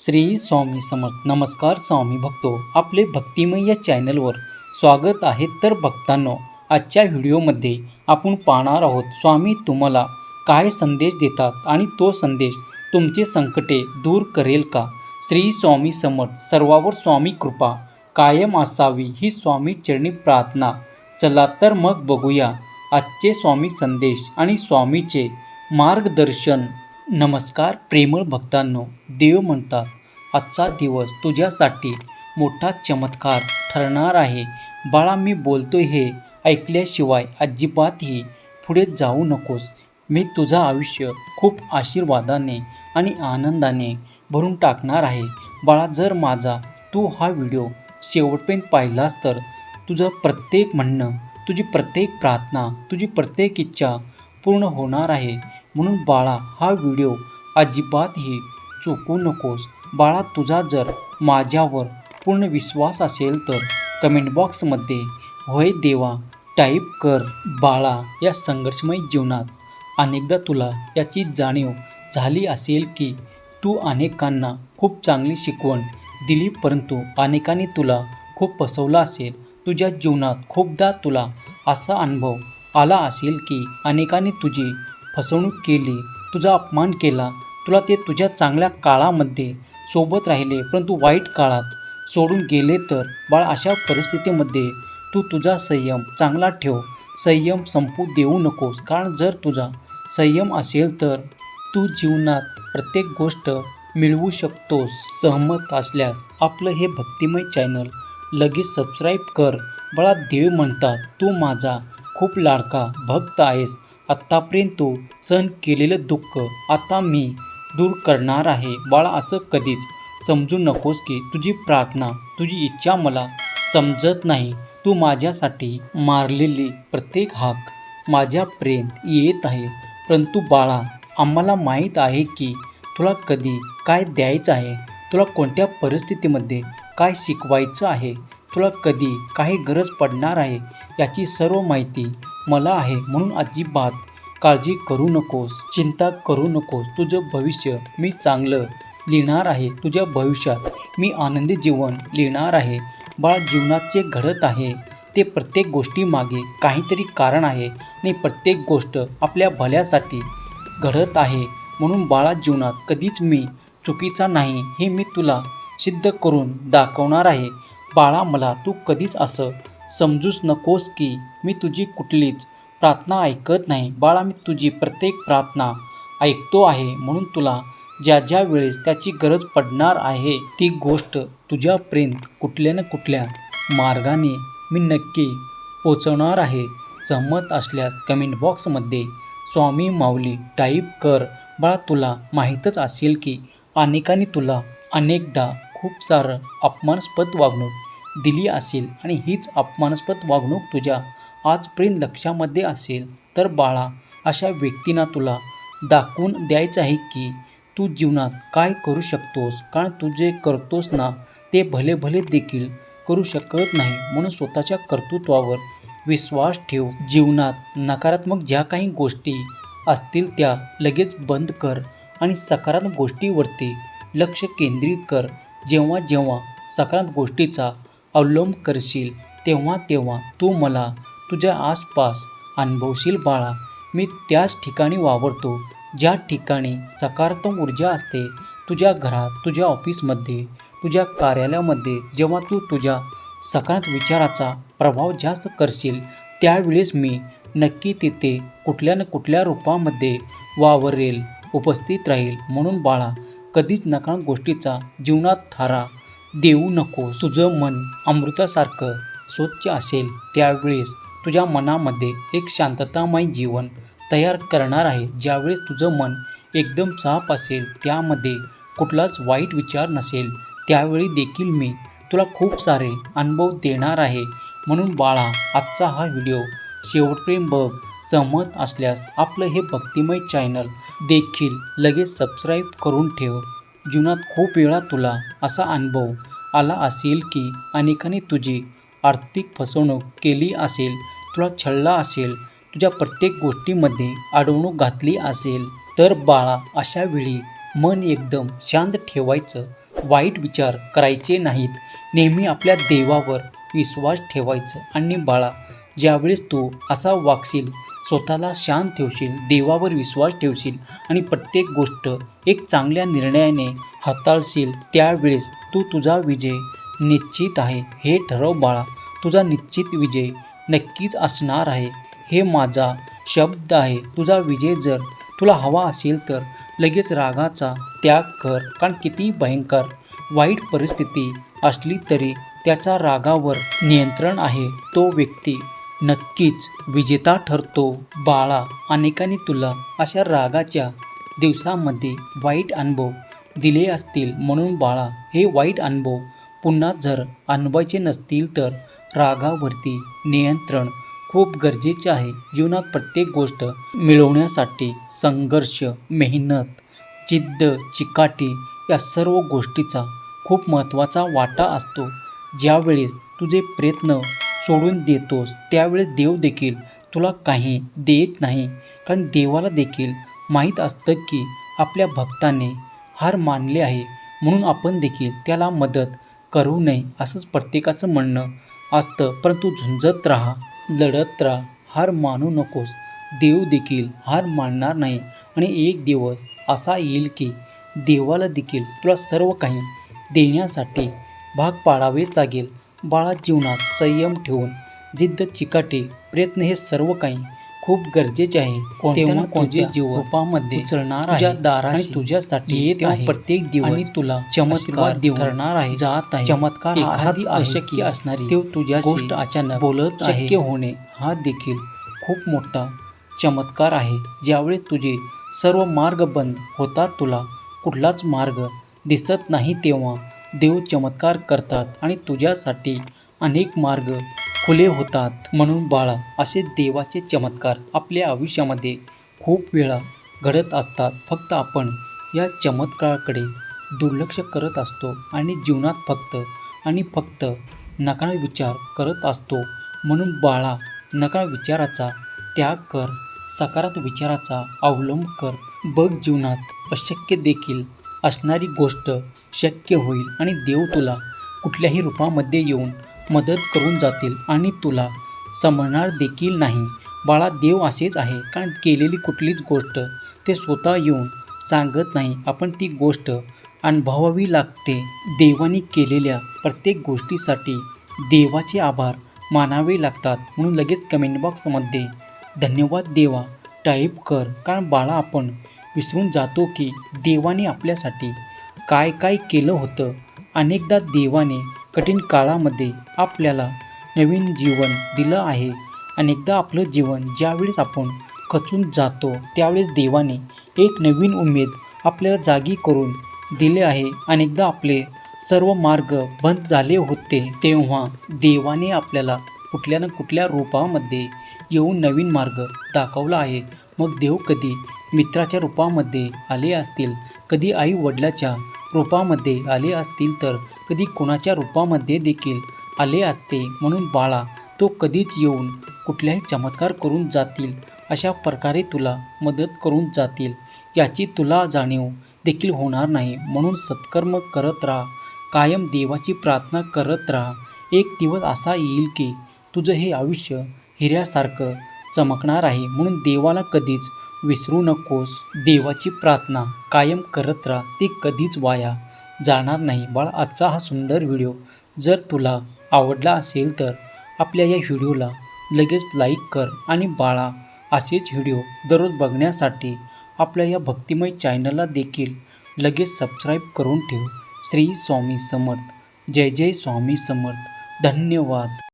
श्री स्वामी समर्थ. नमस्कार स्वामी भक्तो, आपले भक्तिमय या चॅनलवर स्वागत आहे. तर भक्तांनो, आजच्या व्हिडिओमध्ये आपण पाहणार आहोत स्वामी तुम्हाला काय संदेश देतात आणि तो संदेश तुमचे संकटे दूर करेल का. श्री स्वामी समर्थ. सर्वावर स्वामी कृपा कायम असावी ही स्वामी चरणी प्रार्थना. चला तर मग बघूया आजचे स्वामी संदेश आणि स्वामीचे मार्गदर्शन. नमस्कार प्रेमळ भक्तांनो, देव म्हणतात आजचा दिवस तुझ्यासाठी मोठा चमत्कार ठरणार आहे. बाळा, मी बोलतोय हे ऐकल्याशिवाय अजिबातही पुढे जाऊ नकोस. मी तुझं आयुष्य खूप आशीर्वादाने आणि आनंदाने भरून टाकणार आहे. बाळा, जर माझा तू हा व्हिडिओ शेवटपर्यंत पाहिलास तर तुझं प्रत्येक म्हणणं, तुझी प्रत्येक प्रार्थना, तुझी प्रत्येक इच्छा पूर्ण होणार आहे. म्हणून बाळा, हा व्हिडिओ अजिबातही चुकू नकोस. बाळा, तुझा जर माझ्यावर पूर्ण विश्वास असेल तर कमेंट बॉक्समध्ये होय देवा टाईप कर. बाळा, या संघर्षमय जीवनात अनेकदा तुला याची जाणीव झाली असेल की तू अनेकांना खूप चांगली शिकवण दिली, परंतु अनेकांनी तुला खूप फसवलं असेल. तुझ्या जीवनात खूपदा तुला असा अनुभव आला असेल की अनेकांनी तुझी फसवणूक केली, तुझा अपमान केला. तुला ते तुझ्या चांगल्या काळामध्ये सोबत राहिले, परंतु वाईट काळात सोडून गेले. तर बाळ, अशा परिस्थितीमध्ये तू तुझा संयम चांगला ठेव. संयम संपू देऊ नकोस, कारण जर तुझा संयम असेल तर तू जीवनात प्रत्येक गोष्ट मिळवू शकतोस. सहमत असल्यास आपलं हे भक्तिमय चॅनल लगेच सबस्क्राईब कर. बाळा, देव म्हणतात तू माझा खूप लाडका भक्त आहेस. आत्तापर्यंत तू सहन केलेलं दुःख आता मी दूर करणार आहे. बाळा, असं कधीच समजू नकोस की तुझी प्रार्थना, तुझी इच्छा मला समजत नाही. तू माझ्यासाठी मारलेली प्रत्येक हाक माझ्यापर्यंत येत आहे. परंतु बाळा, आम्हाला माहीत आहे की तुला कधी काय द्यायचं आहे, तुला कोणत्या परिस्थितीमध्ये काय शिकवायचं आहे, तुला कधी काही गरज पडणार आहे याची सर्व माहिती मला आहे. म्हणून अजिबात काळजी करू नकोस, चिंता करू नकोस. तुझं भविष्य मी चांगलं लिहिणार आहे. तुझ्या भविष्यात मी आनंदी जीवन लिहिणार आहे. बाळा, जीवनात जे घडत आहे ते प्रत्येक गोष्टीमागे काहीतरी कारण आहे आणि प्रत्येक गोष्ट आपल्या भल्यासाठी घडत आहे. म्हणून बाळा, जीवनात कधीच मी चुकीचा नाही हे मी तुला सिद्ध करून दाखवणार आहे. बाळा, मला तू कधीच असं समजूच नकोस की मी तुझी कुठलीच प्रार्थना ऐकत नाही. बाळा, मी तुझी प्रत्येक प्रार्थना ऐकतो आहे. म्हणून तुला ज्या ज्या वेळेस त्याची गरज पडणार आहे ती गोष्ट तुझ्यापर्यंत कुठल्या ना कुठल्या मार्गाने मी नक्की पोचवणार आहे. सहमत असल्यास कमेंट बॉक्समध्ये स्वामी माऊली टाईप कर. बाळा, तुला माहीतच असेल की अनेकांनी तुला अनेकदा खूप सारं अपमानास्पद वागणूक दिली असेल आणि हीच अपमानास्पद वागणूक तुझ्या आजपर्यंत लक्षामध्ये असेल. तर बाळा, अशा व्यक्तींना तुला दाखवून द्यायचं आहे की तू जीवनात काय करू शकतोस, कारण तू जे करतोस ना ते भले भले देखील करू शकत नाही. म्हणून स्वतःच्या कर्तृत्वावर विश्वास ठेव. जीवनात नकारात्मक ज्या काही गोष्टी असतील त्या लगेच बंद कर आणि सकारात्मक गोष्टीवरती लक्ष केंद्रित कर. जेव्हा जेव्हा सकारात्मक गोष्टीचा अवलंब करशील तेव्हा तेव्हा तू मला तुझ्या आसपास अनुभवशील. बाळा, मी त्याच ठिकाणी वावरतो ज्या ठिकाणी सकारात्मक ऊर्जा असते. तुझ्या घरात, तुझ्या ऑफिसमध्ये, तुझ्या कार्यालयामध्ये जेव्हा तू तुझ्या सकारात्मक विचाराचा प्रभाव जास्त करशील त्यावेळेस मी नक्की तिथे कुठल्या ना कुठल्या रूपामध्ये वावरेल, उपस्थित राहील. म्हणून बाळा, कधीच नकारात्मक गोष्टीचा जीवनात थारा देऊ नको. तुझं मन अमृतासारखं स्वच्छ असेल त्यावेळेस तुझ्या मनामध्ये एक शांततामय जीवन तयार करणार आहे. ज्यावेळेस तुझं मन एकदम साफ असेल, त्यामध्ये कुठलाच वाईट विचार नसेल, त्यावेळी देखील मी तुला खूप सारे अनुभव देणार आहे. म्हणून बाळा, आजचा हा व्हिडिओ शेवटपर्यंत बघ. सहमत असल्यास आपलं हे भक्तिमय चॅनल देखील लगेच सबस्क्राईब करून ठेव. जीवनात खूप वेळा तुला असा अनुभव आला असेल की अनेकांनी तुझी आर्थिक फसवणूक केली असेल, तुला छळला असेल, तुझ्या प्रत्येक गोष्टीमध्ये अडवणूक घातली असेल. तर बाळा, अशा वेळी मन एकदम शांत ठेवायचं. वाईट विचार करायचे नाहीत. नेहमी आपल्या देवावर विश्वास ठेवायचा. आणि बाळा, ज्यावेळेस तू असा वागशील, स्वतःला शांत ठेवशील, देवावर विश्वास ठेवशील आणि प्रत्येक गोष्ट एक चांगल्या निर्णयाने हाताळशील, त्यावेळेस तुझा विजय निश्चित आहे. हे ठरव बाळा, तुझा निश्चित विजय नक्कीच असणार आहे. हे माझा शब्द आहे. तुझा विजय जर तुला हवा असेल तर लगेच रागाचा त्याग कर. कारण किती भयंकर वाईट परिस्थिती असली तरी त्याचा रागावर नियंत्रण आहे. तो व्यक्ती नक्कीच विजेता ठरतो. बाळा, अनेकांनी तुला अशा रागाच्या दिवसामध्ये वाईट अनुभव दिले असतील. म्हणून बाळा, हे वाईट अनुभव पुन्हा जर अनुभवायचे नसतील तर रागावरती नियंत्रण खूप गरजेचे आहे. जीवनात प्रत्येक गोष्ट मिळवण्यासाठी संघर्ष, मेहनत, जिद्द, चिकाटी या सर्व गोष्टीचा खूप महत्त्वाचा वाटा असतो. ज्यावेळेस तुझे प्रयत्न सोडून देतोस त्यावेळेस देव देखील तुला काही देत नाही. कारण देवाला देखील माहीत असतं की आपल्या भक्ताने हार मानले आहे, म्हणून आपण देखील त्याला मदत करू नये असंच प्रत्येकाचं म्हणणं असतं. परंतु झुंजत राहा, लढत राहा, हार मानू नकोस. देव देखील हार मानणार नाही आणि एक दिवस असा येईल की देवाला देखील तुला सर्व काही देण्यासाठी भाग पाडावेच लागेल. बाळा, जीवनात संयम ठेवून जिद्द, चिकाटी, प्रयत्न हे सर्व काही खूप गरजेचे आहे. तेव्हा तुझे जीवन रूपामध्ये उचलणार आहे, दाराशी तुझ्यासाठी येत आहे. प्रत्येक दिवस तुला चमत्कार ठरणार आहे, जात आहे. चमत्कार एखादी अशक्य असणारी तुझ्याशी गोष्ट अचानक बोलत आहे. शक्य होणे हा देखील खूप मोठा चमत्कार आहे. ज्यावेळेस तुझे सर्व मार्ग बंद होतात, तुला कुठलाच मार्ग दिसत नाही, तेव्हा देव चमत्कार करतात आणि तुझ्यासाठी अनेक मार्ग खुले होतात. म्हणून बाळा, असे देवाचे चमत्कार आपल्या आयुष्यामध्ये खूप वेळा घडत असतात. फक्त आपण या चमत्काराकडे दुर्लक्ष करत असतो आणि जीवनात फक्त आणि फक्त नकारात्मक विचार करत असतो. म्हणून बाळा, नकारात्मक विचाराचा त्याग कर, सकारात्मक विचाराचा अवलंब कर. बघ, जीवनात अशक्य देखील असणारी गोष्ट शक्य होईल आणि देव तुला कुठल्याही रूपामध्ये येऊन मदत करून जातील आणि तुला समजणार देखील नाही. बाळा, देव असेच आहे, कारण केलेली कुठलीच गोष्ट ते स्वतः येऊन सांगत नाही, आपण ती गोष्ट अनुभवावी लागते. देवाने केलेल्या प्रत्येक गोष्टीसाठी देवाचे आभार मानावे लागतात. म्हणून लगेच कमेंट बॉक्समध्ये धन्यवाद देवा टाईप कर. कारण बाळा, आपण विसरून जातो की देवाने आपल्यासाठी काय काय केलं होतं. अनेकदा देवाने कठीण काळामध्ये आपल्याला नवीन जीवन दिलं आहे. अनेकदा आपलं जीवन ज्यावेळेस आपण खचून जातो त्यावेळेस देवाने एक नवीन उमेद आपल्याला जागी करून दिले आहे. अनेकदा आपले सर्व मार्ग बंद झाले होते, तेव्हा देवाने आपल्याला कुठल्या ना कुठल्या रूपामध्ये येऊन नवीन मार्ग दाखवला आहे. मग देव कधी मित्राच्या रूपामध्ये आले असतील, कधी आई वडिलाच्या रूपामध्ये आले असतील, तर कधी कोणाच्या रूपामध्ये देखील आले असते. म्हणून बाळा, तो कधीच येऊन कुठल्याही चमत्कार करून जातील, अशा प्रकारे तुला मदत करून जातील याची तुला जाणीव देखील होणार नाही. म्हणून सत्कर्म करत राहा, कायम देवाची प्रार्थना करत राहा. एक दिवस असा येईल की तुझं हे आयुष्य हिऱ्यासारखं चमकणार आहे. म्हणून देवाला कधीच विसरू नकोस. देवाची प्रार्थना कायम करत राहा, ती कधीच वाया जाणार नाही. बाळा, आजचा हा सुंदर व्हिडिओ जर तुला आवडला असेल तर आपल्या या व्हिडिओला लगेच लाईक कर आणि बाळा, असेच व्हिडिओ दररोज बघण्यासाठी आपल्या या भक्तिमय चॅनलला देखील लगेच सबस्क्राईब करून ठेव. श्री स्वामी समर्थ. जय जय स्वामी समर्थ. धन्यवाद.